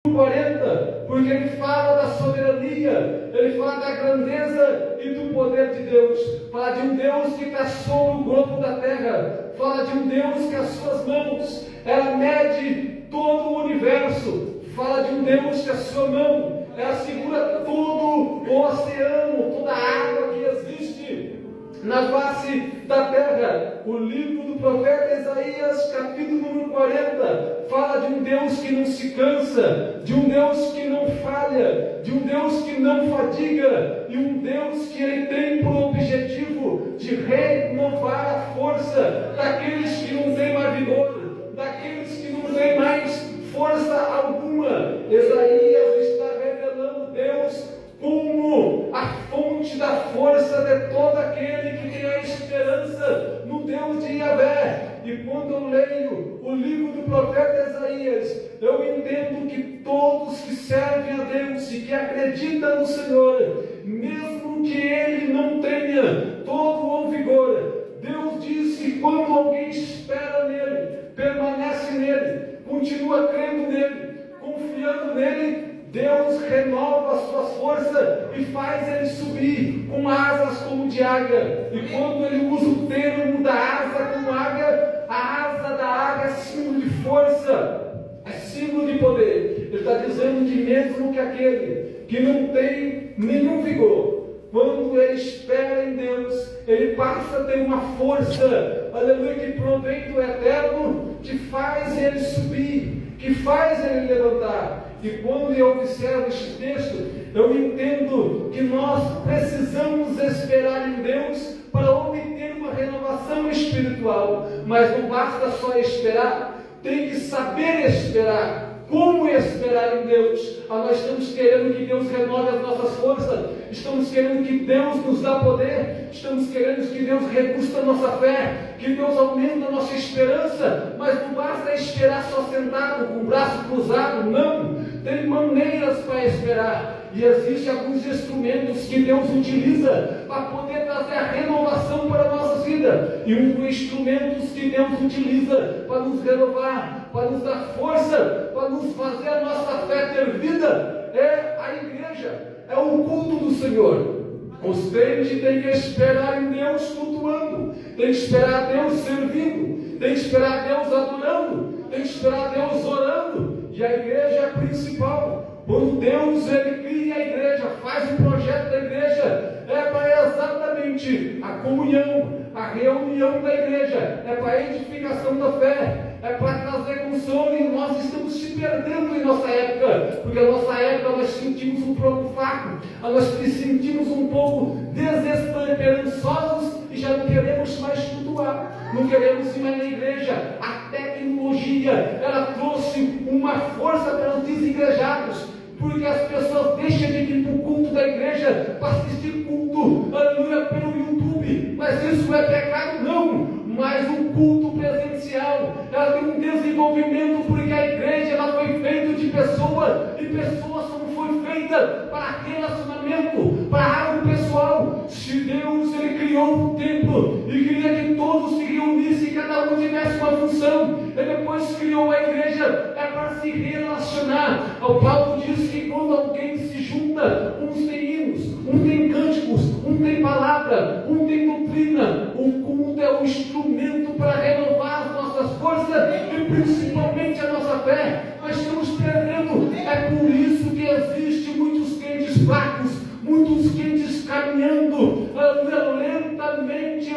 40, porque ele fala da soberania, ele fala da grandeza e do poder de Deus, fala de um Deus que está sobre o globo da terra, fala de um Deus que as suas mãos, ela mede todo o universo, fala de um Deus que a sua mão, ela segura todo o oceano, toda a água que existe na face da terra. O livro do profeta Isaías, capítulo número 40, fala de um Deus que não se cansa, de um Deus que não falha, de um Deus que não fadiga, e um Deus que ele tem por objetivo de renovar a força daqueles que não têm mais vigor, daqueles que não têm mais força alguma. Isaías está revelando Deus como a fonte da força de todo aquele que tem a esperança no Deus de Yahvé. E quando eu leio o livro do profeta Isaías, eu entendo que todos que servem a Deus e que acreditam no Senhor, mesmo que ele não tenha todo o vigor, Deus diz que quando alguém espera nele, permanece nele, continua crendo nele, confiando nele, Deus renova a sua força e faz ele subir com asas como de águia. E quando ele usa o termo da asa como águia, a asa da águia é símbolo de força, é símbolo de poder. Ele está dizendo que mesmo que aquele que não tem nenhum vigor, quando ele espera em Deus, ele passa a ter uma força, aleluia, que provém do eterno, que faz ele subir, que faz ele levantar. E quando eu observo este texto, eu entendo que nós precisamos esperar em Deus para obter uma renovação espiritual. Mas não basta só esperar, tem que saber esperar. Como esperar em Deus? Nós estamos querendo que Deus renove as nossas forças, estamos querendo que Deus nos dá poder, estamos querendo que Deus rebusta a nossa fé, que Deus aumente a nossa esperança, mas não basta esperar só sentado, com o braço cruzado, não, tem maneiras para esperar. E existem alguns instrumentos que Deus utiliza para poder trazer a renovação para a nossa vida. E um dos instrumentos que Deus utiliza para nos renovar, para nos dar força, para nos fazer a nossa fé ter vida, é a igreja, é o culto do Senhor. Os crentes têm que esperar em Deus cultuando, têm que esperar a Deus servindo, têm que esperar a Deus adorando, têm que esperar a Deus orando. E a igreja é a principal. Quando Deus ele cria a igreja, faz o projeto da igreja, é para exatamente a comunhão, a reunião da igreja, é para a edificação da fé, é para trazer consolo. E nós estamos se perdendo em nossa época, porque a nossa época nós sentimos um pouco fraco, nós sentimos um pouco desesperançosos e já não queremos mais cultuar, não queremos ir mais na igreja. A tecnologia, ela trouxe uma força para os desigrejados, porque as pessoas deixam de ir para o culto da igreja para assistir culto, aleluia, pelo YouTube. Mas isso é pecado? Não. Mas um culto presencial, ela tem um desenvolvimento, porque a igreja ela foi feita de pessoas, e pessoas não foi feita para relacionamento, para algo pessoal. Se Deus ele criou um templo e queria que todos se reunissem, cada um tivesse uma função, ele depois criou a igreja, é para se relacionar. O Paulo diz que quando alguém se junta, uns têm hinos, um tem cânticos, um tem palavra, um tem doutrina. O culto é um instrumento para renovar as nossas forças e principalmente a nossa fé. Nós estamos perdendo. É por isso que existe muitos crentes fracos, muitos crentes caminhando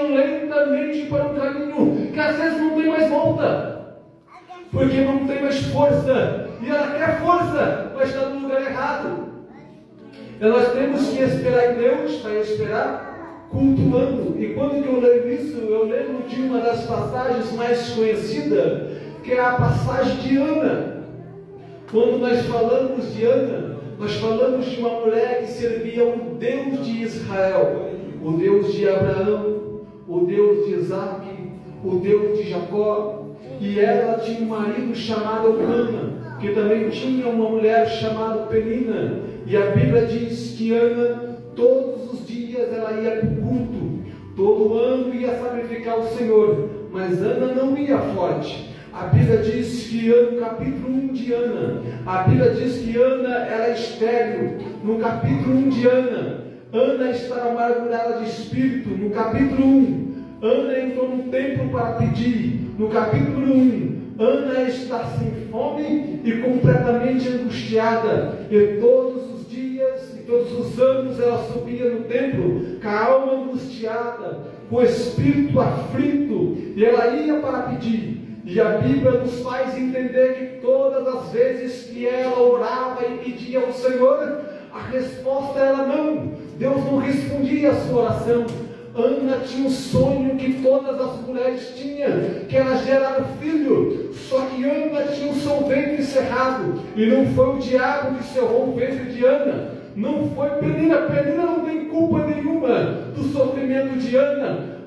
lentamente para um caminho que às vezes não tem mais volta, porque não tem mais força, e ela quer força, mas está no lugar errado. Então nós temos que esperar em Deus, para esperar cultuando. E quando eu leio isso, eu lembro de uma das passagens mais conhecidas, que é a passagem de Ana. Quando nós falamos de Ana, nós falamos de uma mulher que servia o Deus de Israel, o Deus de Abraão, o Deus de Isaac, o Deus de Jacó. E ela tinha um marido chamado Eucana, que também tinha uma mulher chamada Penina. E a Bíblia diz que Ana, todos os dias ela ia para o culto, todo ano ia sacrificar o Senhor, mas Ana não ia forte, A Bíblia diz que no capítulo 1 de Ana, a Bíblia diz que Ana era estéril. No capítulo 1 de Ana, Ana estava amargurada de espírito. No capítulo 1, Ana entrou no templo para pedir. No capítulo 1, Ana está sem fome e completamente angustiada. E todos os dias e todos os anos ela subia no templo, com a alma angustiada, com o espírito aflito, e ela ia para pedir. E a Bíblia nos faz entender que todas as vezes que ela orava e pedia ao Senhor, a resposta era não. Deus não respondia a sua oração. Ana tinha um sonho que todas as mulheres tinham, que era gerar um filho. Só que Ana tinha o seu ventre cerrado, e não foi o diabo que cerrou o ventre de Ana. Não foi Penina. Penina não tem culpa nenhuma do sofrimento de Ana.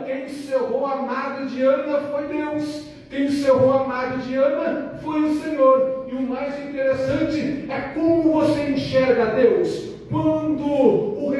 Quem cerrou a madre de Ana foi Deus. Quem cerrou a madre de Ana foi o Senhor. E o mais interessante é como você enxerga Deus. Quando o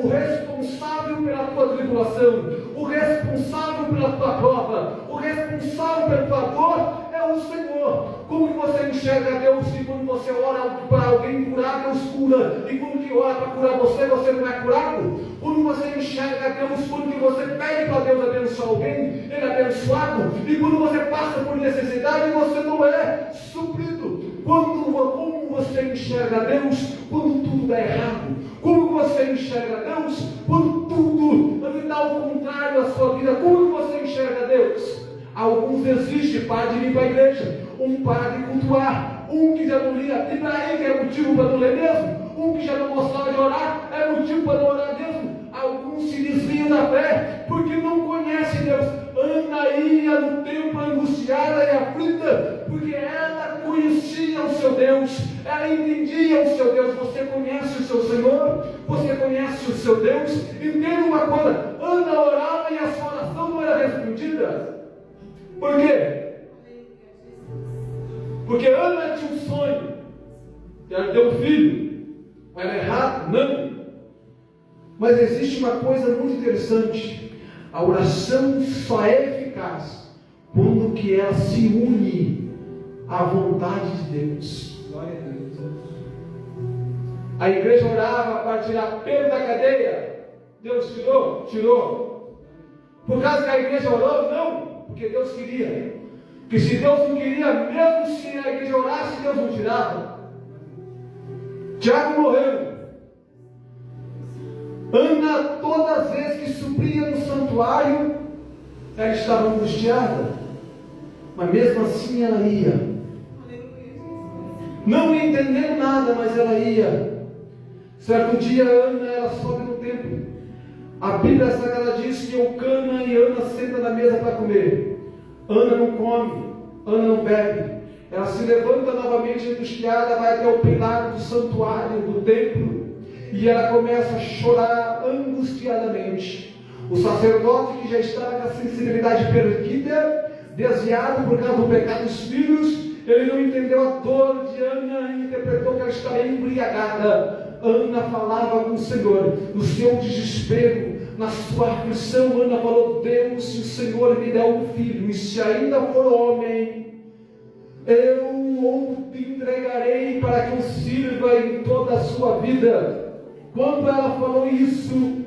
responsável pela tua tribulação, o responsável pela tua prova, o responsável pela tua dor é o Senhor. Como que você enxerga Deus? E quando você ora para alguém curar, Deus cura. E quando que ora para curar você, você não é curado. Quando você enxerga Deus, quando que você pede para Deus abençoar alguém, Ele é abençoado. E quando você passa por necessidade, você não é suprido. Como você enxerga Deus quando tudo dá errado? Como você enxerga Deus quando tudo dá o contrário à sua vida? Como você enxerga Deus? Alguns desistem, param de vir para a igreja, para de cultuar, que já não lia a Bíblia aí, que é motivo para não ler mesmo, que já não gostava de orar, é motivo para não orar mesmo. Alguns se desviam da fé porque não conhecem Deus. Ana ia no templo angustiada e aflita, porque ela conhecia o seu Deus, ela entendia o seu Deus. Você conhece o seu Senhor? Você conhece o seu Deus? Entenda uma coisa: Ana orava e a sua oração não era respondida. Por quê? Porque Ana tinha um sonho, que ela deu um filho. Era errado? Não. Mas existe uma coisa muito interessante: a oração só é eficaz quando que ela se une à vontade de Deus. Glória a Deus. A igreja orava para tirar Pedro da cadeia. Deus tirou? Tirou. Por causa que a igreja orou? Não. Porque Deus queria. Porque se Deus não queria, mesmo se a igreja orasse, Deus não tirava. Tiago morreu. Ana, todas as vezes que subia no santuário, ela estava angustiada, mas mesmo assim ela ia, não entendendo nada, mas ela ia. Certo dia, Ana, ela sobe no templo. A Bíblia Sagrada diz que Eucana e Ana sentam na mesa para comer. Ana não come, Ana não bebe. Ela se levanta novamente angustiada, vai até o pilar do santuário, do templo, e ela começa a chorar angustiadamente. O sacerdote, que já estava com a sensibilidade perdida, desviado por causa do pecado dos filhos, ele não entendeu a dor de Ana e interpretou que ela estava embriagada. Ana falava com o Senhor, no seu desespero, na sua aflição. Ana falou: Deus, se o Senhor me der um filho, e se ainda for homem, eu o entregarei para que o sirva em toda a sua vida. Quando ela falou isso,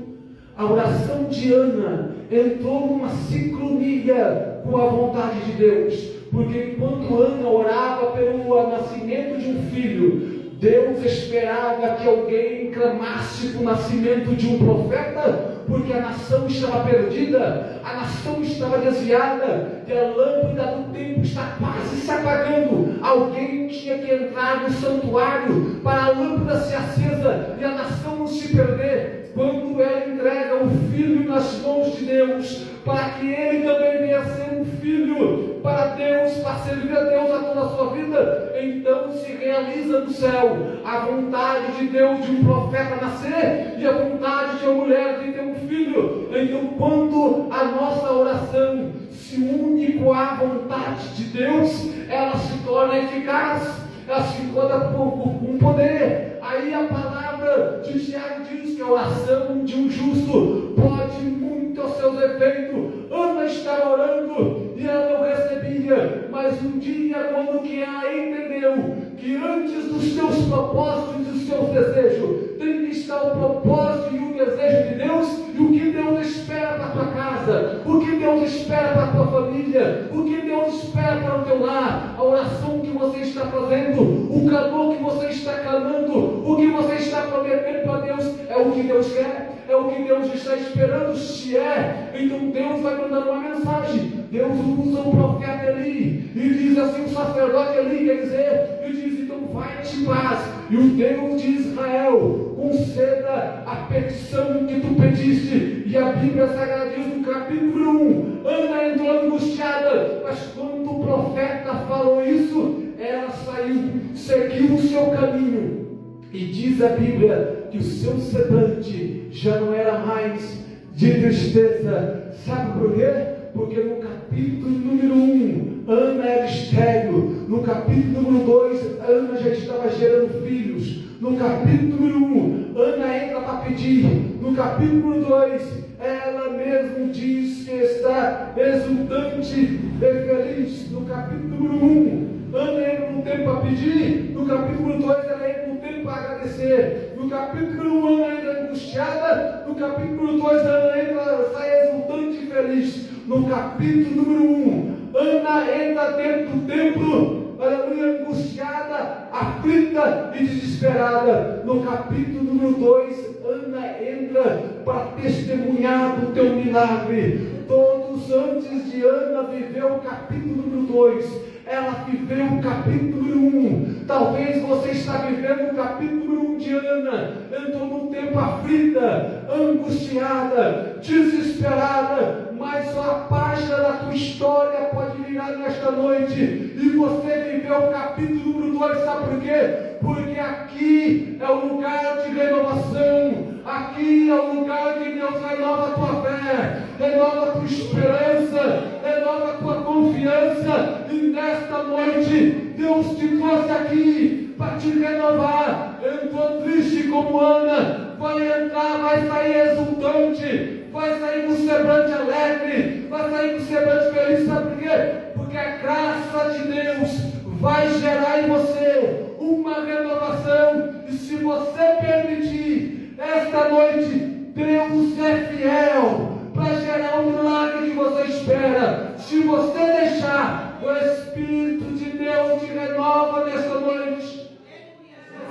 a oração de Ana entrou numa sincronia com a vontade de Deus. Porque enquanto Ana orava pelo nascimento de um filho, Deus esperava que alguém clamasse para o nascimento de um profeta, porque a nação estava perdida, a nação estava desviada, e a lâmpada do tempo está quase se apagando. Alguém tinha que entrar no santuário para a lâmpada ser acesa e a nação não se perder. Quando ela entrega o filho nas mãos de Deus, para que ele também venha a ser um filho para Deus, para servir a Deus a toda a sua vida, então se realiza no céu a vontade de Deus de um profeta nascer e a vontade de uma mulher de ter um filho. Então, quando a nossa oração se une com a vontade de Deus, ela se torna eficaz, ela se torna com poder. Aí a palavra de Tiago diz que a oração de um justo pode muito aos seus efeitos. Ana estava orando e ela não recebia, mas mas um dia, quando quem a entendeu, que antes dos teus propósitos e dos teus desejos, tem que estar o propósito e o desejo de Deus, e o que Deus espera para a tua casa, o que Deus espera para a tua família, o que Deus espera para o teu lar, a oração que você está fazendo, o clamor que você está clamando, o que você está prometendo para Deus, é o que Deus quer, é o que Deus está esperando. Se é, então Deus vai mandar uma mensagem. Deus usa o profeta Eli, e diz assim, o sacerdote Eli, quer dizer, e diz, então vai-te em paz, e o Deus de Israel conceda a petição que tu pediste. E a Bíblia Sagrada diz no capítulo 1, Ana entrou angustiada, mas quando o profeta falou isso, ela saiu, seguiu o seu caminho, e diz a Bíblia que o seu semblante já não era mais de tristeza. Sabe por quê? Porque no capítulo número 1, Ana era estéril. No capítulo número 2, Ana já estava gerando filhos. No capítulo número 1, Ana entra para pedir. No capítulo número 2, ela mesmo diz que está exultante e feliz. No capítulo número 1, Ana entra no tempo para pedir. No capítulo 2, ela entra no tempo para agradecer. No capítulo 1, Ana entra angustiada. No capítulo 2, Ana entra, sai exultante e feliz. No capítulo número 1, Ana entra dentro do templo, aleluia, angustiada, aflita e desesperada. No capítulo número 2, Ana entra para testemunhar do teu milagre. Todos antes de Ana viver o capítulo número 2, ela viveu o capítulo número 1. Talvez você está vivendo o capítulo número 1 de Ana. Entrou num tempo aflita, angustiada, desesperada, mas só a página da tua história pode virar nesta noite, e você viveu o capítulo número 2, sabe por quê? Porque aqui é o lugar de renovação, aqui é o lugar que Deus renova a tua fé, renova a tua esperança, renova a tua confiança, e nesta noite Deus te trouxe aqui para te renovar. Entrou triste como Ana, vai entrar, vai sair exultante, vai sair com semblante alegre, vai sair com semblante feliz. Sabe por quê? Porque a graça de Deus vai gerar em você uma renovação. E se você permitir, esta noite Deus é fiel para gerar o milagre que você espera. Se você deixar, o Espírito de Deus te renova nesta noite.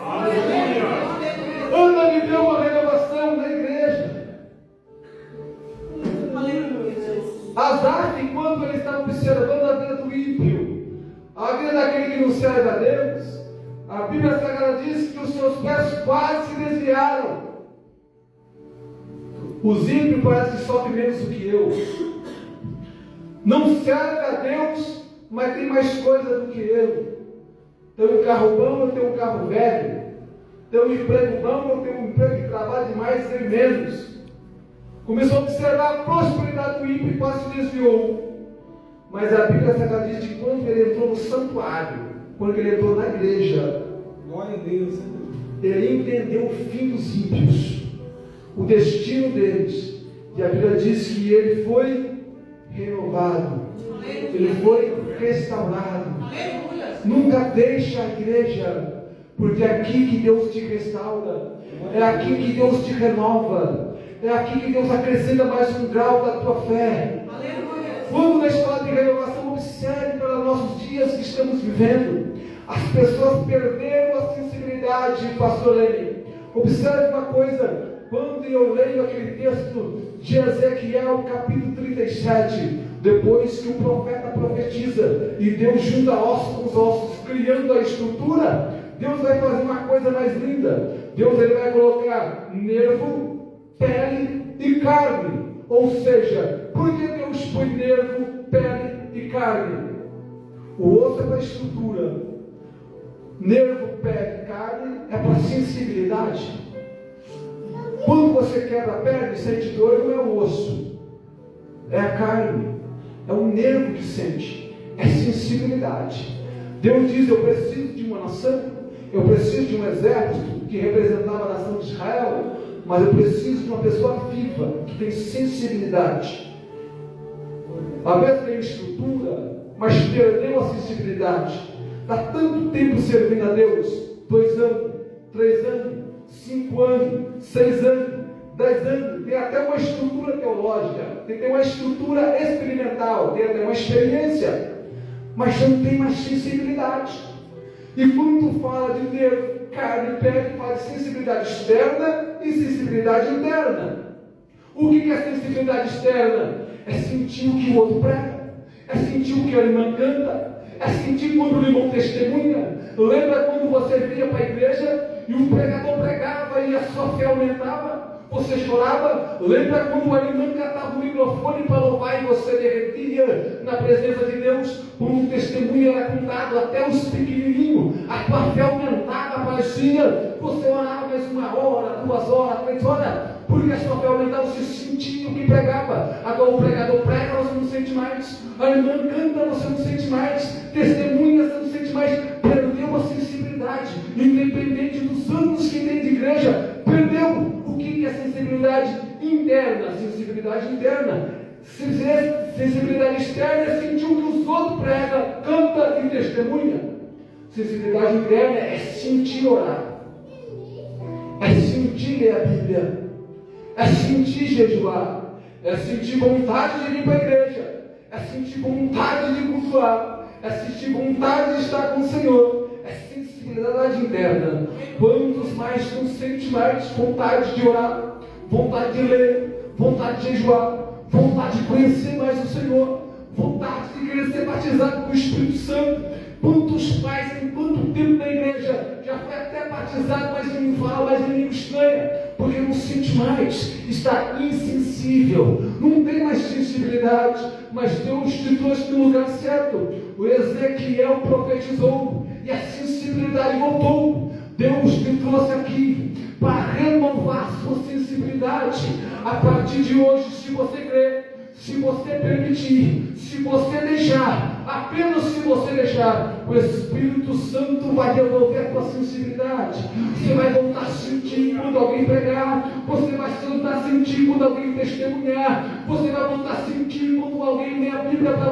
Aleluia! Ana viveu uma renovação na igreja. Asaf, enquanto ele estava observando a vida do ímpio, a vida daquele que não serve a Deus, a Bíblia Sagrada diz que os seus pés quase se desviaram. Os ímpios parecem que sofrem menos do que eu. Não serve a Deus, mas tem mais coisa do que eu. Tem um carro bom, eu tenho um carro velho. Tem um emprego bom, eu tenho um emprego que trabalha demais e menos. Começou a observar a prosperidade do ímpio e quase se desviou. Mas a Bíblia Sagrada diz que quando ele entrou no santuário, quando ele entrou na igreja, glória a Deus, ele entendeu o fim dos ímpios, o destino deles. E a Bíblia diz que ele foi renovado, ele foi restaurado. Nunca deixa a igreja, porque é aqui que Deus te restaura, é aqui que Deus te renova, é aqui que Deus acrescenta mais um grau da tua fé. Quando na história de renovação, observe para nossos dias que estamos vivendo, as pessoas perderam a sensibilidade, pastor Lênin. Observe uma coisa, quando eu leio aquele texto de Ezequiel, capítulo 37, depois que o profeta profetiza, e Deus junta ossos com os ossos, criando a estrutura, Deus vai fazer uma coisa mais linda. Deus ele vai colocar nervo, pele e carne. Ou seja, por que Deus põe nervo, pele e carne? O osso é para a estrutura, nervo, pele e carne é para a sensibilidade. Quando você quebra a pele, sente dor, não é o osso, é a carne, é o nervo que sente, é sensibilidade. Deus diz: eu preciso de uma nação, eu preciso de um exército que representava a nação de Israel, mas eu preciso de uma pessoa viva, que tem sensibilidade. Às vezes tem estrutura, mas perdeu a sensibilidade. Está tanto tempo servindo a Deus, 2 anos, 3 anos, 5 anos, 6 anos, 10 anos, tem até uma estrutura teológica, tem uma estrutura experimental, tem até uma experiência, mas não tem mais sensibilidade. E quando tu fala de Deus, carne e pele, fala de sensibilidade externa e sensibilidade interna. O que é sensibilidade externa? É sentir o que o outro prega, é sentir o que a irmã canta, é sentir quando o irmão testemunha. Lembra quando você vinha para a igreja e o pregador pregava e a sua fé aumentava? Você chorava? Lembra quando a irmã catava o microfone para louvar e você derretia na presença de Deus? Quando um testemunho era contado até os pequenininhos, a tua fé aumentava, aparecia. Você orava mais 1 hora, 2 horas, 3 horas, porque a sua fé aumentava, você sentia o que pregava. Agora o pregador prega, você não sente mais. A irmã canta, você não sente mais. Testemunha, você não sente mais. Perdeu a sensibilidade, independente dos anos que tem de igreja, perdeu. O que é sensibilidade interna? Sensibilidade interna. Sensibilidade externa é sentir o que os outros pregam, canta e testemunha. Sensibilidade interna é sentir orar, é sentir ler a Bíblia, é sentir jejuar, é sentir vontade de vir para a igreja, é sentir vontade de cultuar, é sentir vontade de estar com o Senhor. É sensibilidade interna. Quantos mais não sente mais vontade de orar, vontade de ler, vontade de jejuar, vontade de conhecer mais o Senhor, vontade de querer ser batizado com o Espírito Santo? Quantos pais em quanto tempo na igreja já foi até batizado, mas não fala, mas nem estranha, porque não sente mais, está insensível, não tem mais sensibilidade. Mas Deus te trouxe no lugar certo. O Ezequiel profetizou e a sensibilidade voltou. Deus te trouxe aqui para renovar sua sensibilidade. A partir de hoje, se você crer, se você permitir, se você deixar, apenas se você deixar, o Espírito Santo vai devolver a tua sensibilidade. Você vai voltar a sentir quando alguém pregar, você vai voltar a sentir quando alguém testemunhar, você vai voltar a sentir quando alguém lê a Bíblia para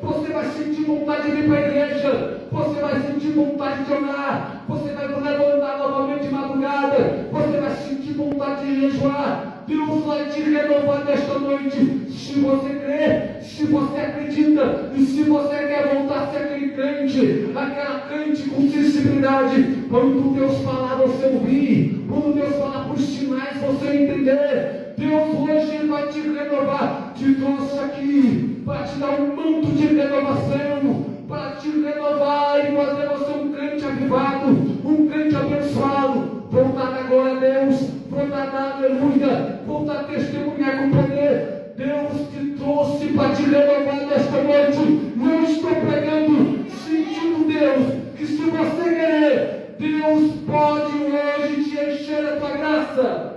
você vai sentir vontade de ir para a igreja, você vai sentir vontade de orar, você vai levantar novamente de madrugada, você vai sentir vontade de jejuar. Deus vai te renovar nesta noite, se você crê, se você acredita, e se você quer voltar a ser aquele crente, aquela crente com sensibilidade. Quando Deus falar, você ouvir, quando Deus falar por sinais, você entender. Deus hoje vai te renovar, te trouxe aqui para te dar um manto de renovação, para te renovar e fazer você um crente avivado, um crente abençoado. Voltar agora a Deus, voltar a aleluia, voltar a testemunhar com poder. Deus te trouxe para te renovar nesta noite. Não estou pregando sentindo Deus, que se você querer, Deus pode hoje te encher a tua graça.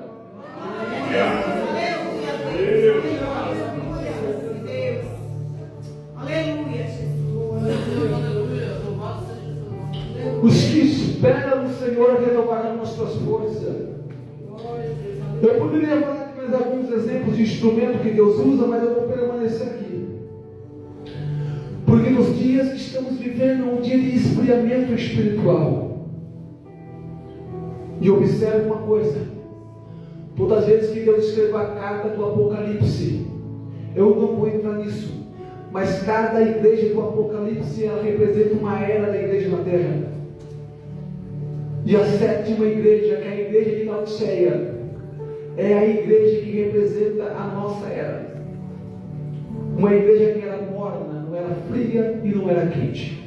Os que esperam no Senhor renovarão as suas forças. Eu poderia falar mais alguns exemplos de instrumento que Deus usa, mas eu vou permanecer aqui. Porque nos dias que estamos vivendo é um dia de esfriamento espiritual. E observe uma coisa: todas as vezes que Deus escreveu a carta do Apocalipse, eu não vou entrar nisso, mas cada igreja do Apocalipse, ela representa uma era da igreja na terra. E a 7ª igreja, que é a igreja de Laodiceia, é a igreja que representa a nossa era. Uma igreja que era morna, não era fria e não era quente.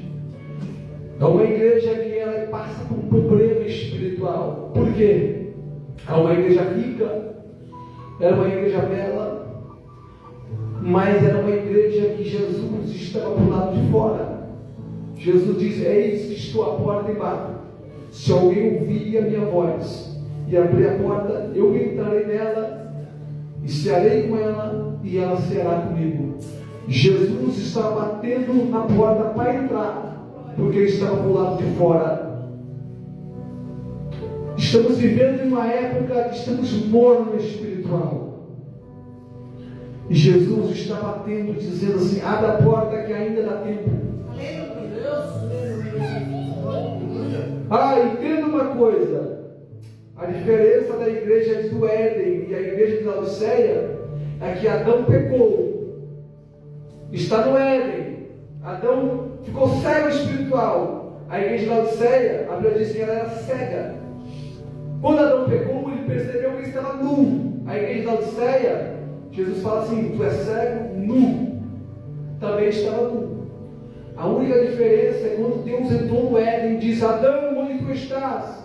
É uma igreja que ela passa por um problema espiritual. Por quê? É uma igreja rica, era uma igreja bela, mas era uma igreja que Jesus estava do lado de fora. Jesus diz: eis que estou à porta e bato. Se alguém ouvir a minha voz e abrir a porta, eu entrarei nela e cearei com ela e ela ceará comigo. Jesus estava batendo na porta para entrar, porque ele estava do lado de fora. Estamos vivendo em uma época que estamos mornos espiritual. E Jesus está batendo, dizendo assim: abre a porta que ainda dá tempo. Entenda uma coisa. A diferença da igreja do Éden e a igreja de Laodiceia é que Adão pecou. Está no Éden. Adão ficou cego espiritual. A igreja de Laodiceia, a Bíblia diz que ela era cega. Quando Adão pecou, ele percebeu que ele estava nu. A igreja de Laodiceia, Jesus fala assim: tu és cego, nu. Também estava nu. A única diferença é quando Deus entrou no Éden e diz: Adão, onde tu estás?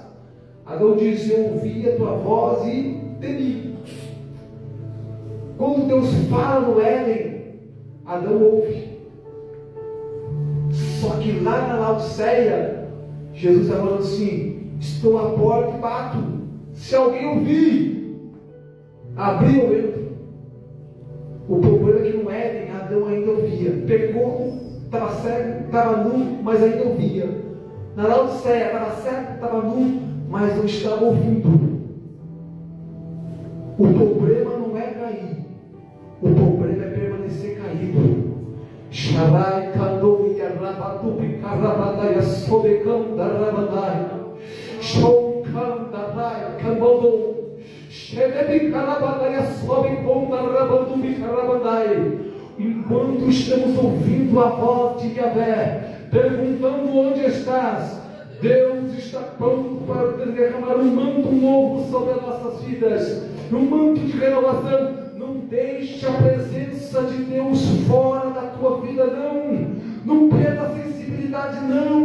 Adão diz: eu ouvi a tua voz e temi. Quando Deus fala no Éden, Adão ouve. Só que lá na Laodiceia, Jesus está falando assim: estou à porta e bato. Se alguém ouvir, abrir eu entro. O problema é que no Éden, Adão ainda ouvia. Pecou, estava cego, estava nu, mas ainda ouvia. Na Laodiceia, estava cego, estava nu, mas não estava ouvindo. O problema não é cair. O problema é permanecer caído. Sharai Kandoi Rabatubi Karabadaya Sobekam Darabadaya Shokam Darai Kambodo Shebebi Karabadaya Sobekam Darabatubi Karabadaya. Enquanto estamos ouvindo a voz de Yahvé, perguntando onde estás, Deus está pronto para derramar um manto novo sobre as nossas vidas, um manto de renovação. Não deixe a presença de Deus fora da tua vida, não. Não perda a sensibilidade, não.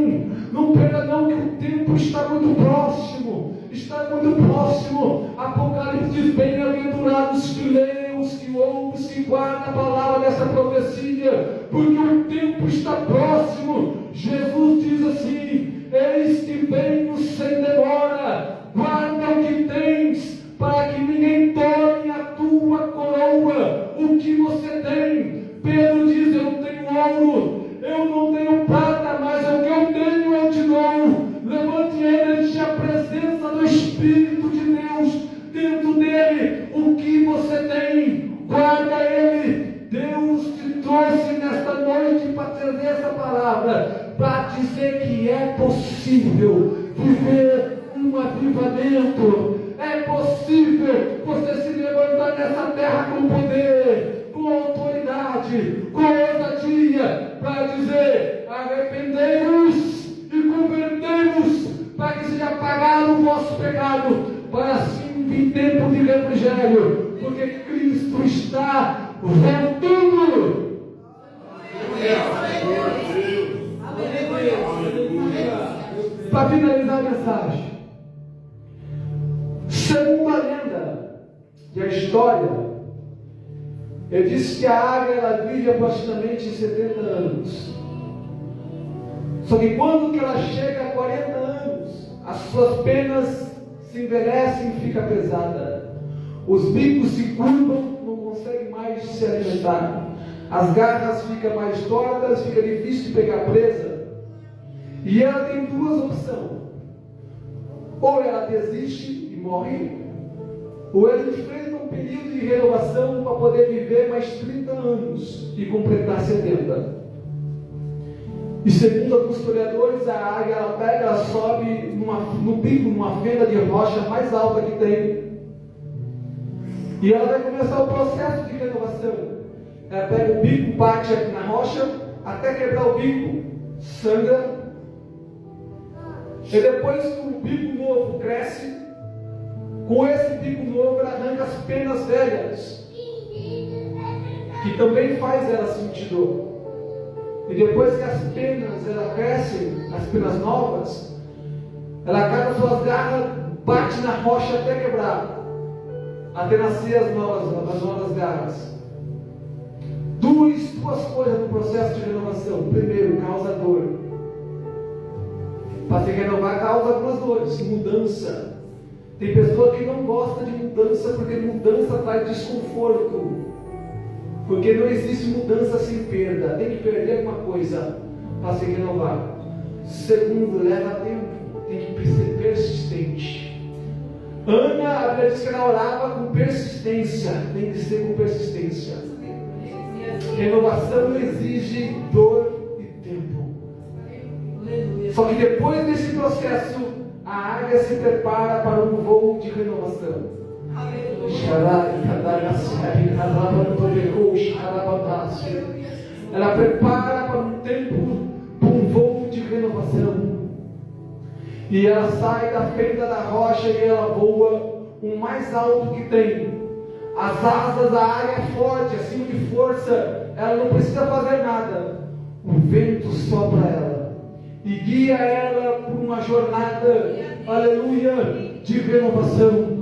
Não perda, não, que o tempo está muito próximo. Está muito próximo. Apocalipse diz: bem-aventurados que leem, os que ouvem, os que guardam a palavra dessa profecia, porque o tempo está próximo. Jesus diz assim: eis que venho sem demora. Guarda o que tens, para que ninguém tome a tua coroa. O que você tem? Pedro diz: eu não tenho ouro, eu não tenho prata, mas o que eu tenho eu te dou. Levante ele, deixe a presença do Espírito de Deus dentro dele. O que você tem? Guarda ele. Deus te trouxe nesta noite para trazer essa palavra, para dizer que é possível viver um avivamento. É possível você se levantar nessa terra com poder, com autoridade, com ousadia, para dizer: arrependei-vos e convertei-vos, para que seja apagado o vosso pecado, para assim vir tempo de refrigério, porque Cristo está voltando. Para finalizar a mensagem, segundo a lenda e a história, ele disse que a águia ela vive aproximadamente 70 anos. Só que quando que ela chega a 40 anos, as suas penas se envelhecem e fica pesada. Os bicos se curvam, não conseguem mais se alimentar. As garras ficam mais tortas, fica difícil de pegar presa. E ela tem duas opções: ou ela desiste e morre, ou ela enfrenta um período de renovação para poder viver mais 30 anos e completar 70. E segundo alguns historiadores, a águia ela pega, ela sobe no pico, numa fenda de rocha mais alta que tem, e ela vai começar o processo de renovação. Ela pega o bico, bate aqui na rocha até quebrar o bico, sangra. E depois que o bico novo cresce, com esse bico novo ela arranca as penas velhas, que também faz ela sentir dor. E depois que as penas ela crescem, as penas novas, ela cata suas garras, bate na rocha até quebrar, até nascer as novas garras. Duas coisas no processo de renovação. Primeiro, causa dor. Para se renovar, causa algumas dores, mudança. Tem pessoa que não gosta de mudança, porque mudança traz desconforto. Porque não existe mudança sem perda. Tem que perder alguma coisa para se renovar. Segundo, leva tempo. Tem que ser persistente. Ana, a Bíblia diz que ela orava com persistência. Tem que ser com persistência. Renovação exige dor e tempo. Só que depois desse processo, a águia se prepara para um voo de renovação. Ela prepara para um tempo, para um voo de renovação. E ela sai da fenda da rocha e ela voa o mais alto que tem. As asas da águia é forte, assim de força, ela não precisa fazer nada. O vento sopra ela e guia ela por uma jornada, aleluia, de renovação.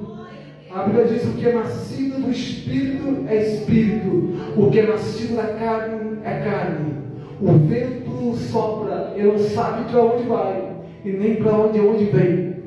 A Bíblia diz: o que é nascido do Espírito é Espírito, o que é nascido da carne é carne. O vento sopra, ele não sabe para onde vai e nem para onde vem,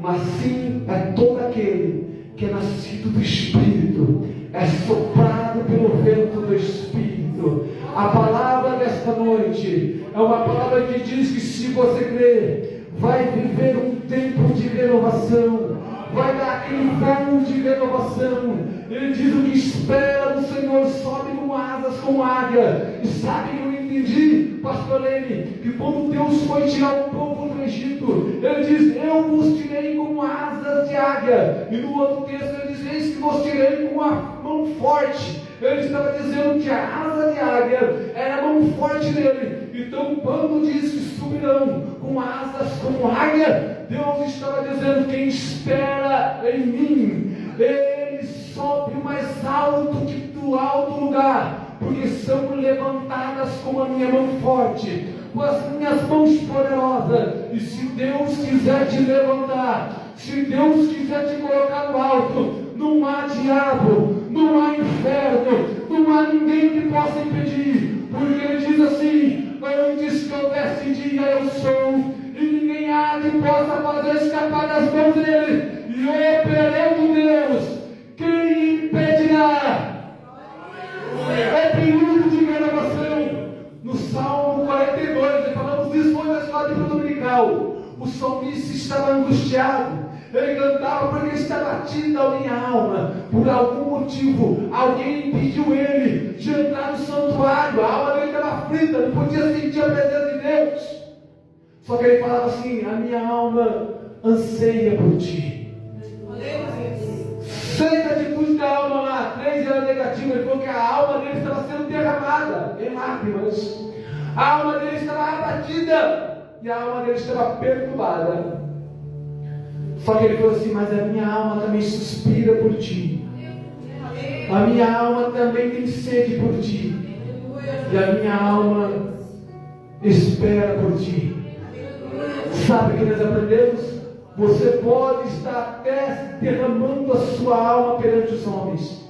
mas sim é todo aquele que é nascido do Espírito, é soprado pelo vento do Espírito. A palavra desta noite é uma palavra que diz que, se você crer, vai viver um tempo de renovação, vai dar aquele voo de renovação. Ele diz: o que espera do Senhor sobe com asas como águia. E sabe que eu entendi, pastor Leme, que quando Deus foi tirar o povo do Egito, ele diz: eu vos tirei com asas de águia. E no outro texto ele diz: eis que vos tirei com uma mão forte. Ele estava dizendo que a asa de águia era a mão forte dele. Então, quando diz que subirão com asas como águia, Deus estava dizendo: quem espera em mim, ele sobe mais alto que do alto lugar, porque são levantadas com a minha mão forte, com as minhas mãos poderosas. E se Deus quiser te levantar, se Deus quiser te colocar no alto, não há diabo, não há inferno, não há ninguém que possa impedir, porque ele diz assim: antes que houvesse dia eu sou, e ninguém há que possa fazer escapar das mãos dele. E operando Deus, quem impedirá? É período de renovação. No Salmo 42, falamos disso hoje na escola de dominical. O salmista estava angustiado. Ele cantava porque está batida a minha alma. Por algum motivo, alguém impediu ele de entrar no santuário. A alma dele estava aflita, não podia sentir a presença de Deus. Só que ele falava assim: a minha alma anseia por ti. 6 atitudes da alma lá, 3 eram negativas. Ele falou que a alma dele estava sendo derramada em lágrimas. A alma dele estava abatida e a alma dele estava perturbada. Só que ele falou assim: mas a minha alma também suspira por ti. A minha alma também tem sede por ti. E a minha alma espera por ti. Sabe o que nós aprendemos? Você pode estar até derramando a sua alma perante os homens.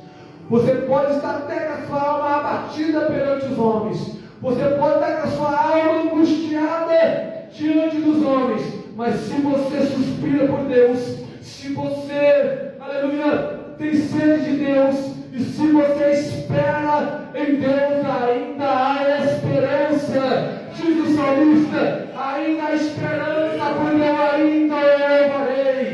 Você pode estar até com a sua alma abatida perante os homens. Você pode estar com a sua alma angustiada diante dos homens. Mas se você suspira por Deus, se você, aleluia, tem sede de Deus, e se você espera em Deus, ainda há esperança. Diz o salmista: ainda há esperança, porque eu ainda o louvarei.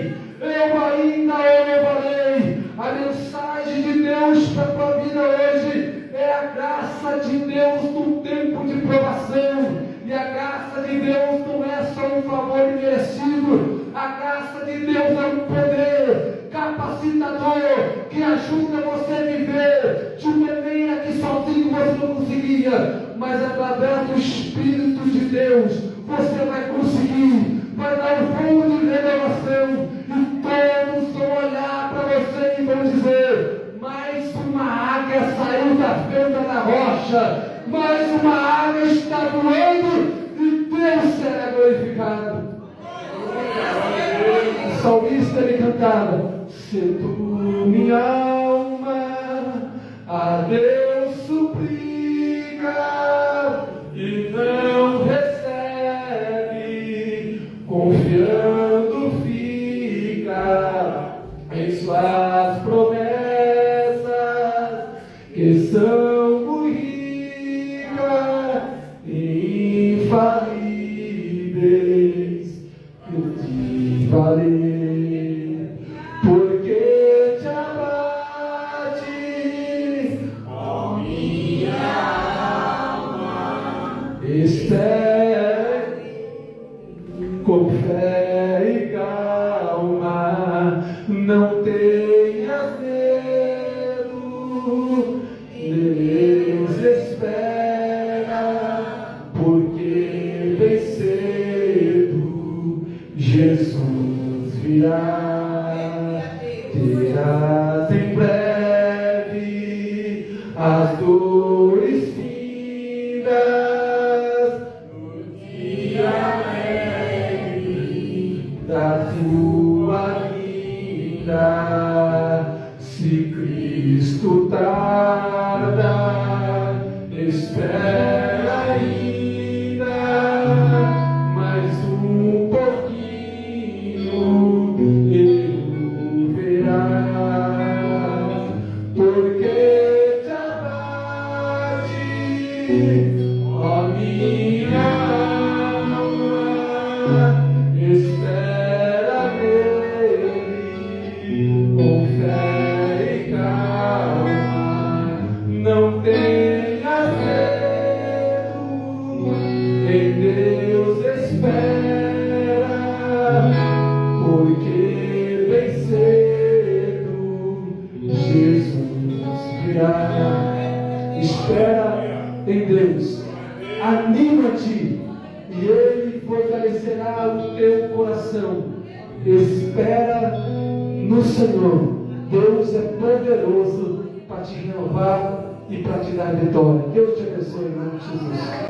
Eu ainda o louvarei. A mensagem de Deus para a tua vida hoje é a graça de Deus no tempo de provação. E a graça de Deus não é só um favor imerecido. A graça de Deus é um poder capacitador que ajuda você a viver de maneira que sozinho você não conseguia. Mas através do Espírito de Deus você vai conseguir. Vai dar um voo de renovação. E todos vão olhar para você e vão dizer: mais uma águia saiu da fenda da rocha. Mais uma águia está voando e Deus será glorificado. O salmista ele cantava: se tu, minha alma, a Deus suplica e não recebe, confiando fica em suas promessas, que são infalíveis, eu te farei, porque te abate, ó virá. Terás em breve as dores findas no dia alegre da tua vida. Se Cristo tarda, espera ainda mais um pouquinho, Ele verá, porque te abate, ó minha alma, espera nele, com fé e calma, não tenha medo, em Deus espera, porque bem cedo Jesus virá. Espera em Deus, anima-te e Ele fortalecerá o teu coração. Espera no Senhor. Deus é poderoso para te renovar e para te dar vitória. Deus te abençoe em nome de Jesus.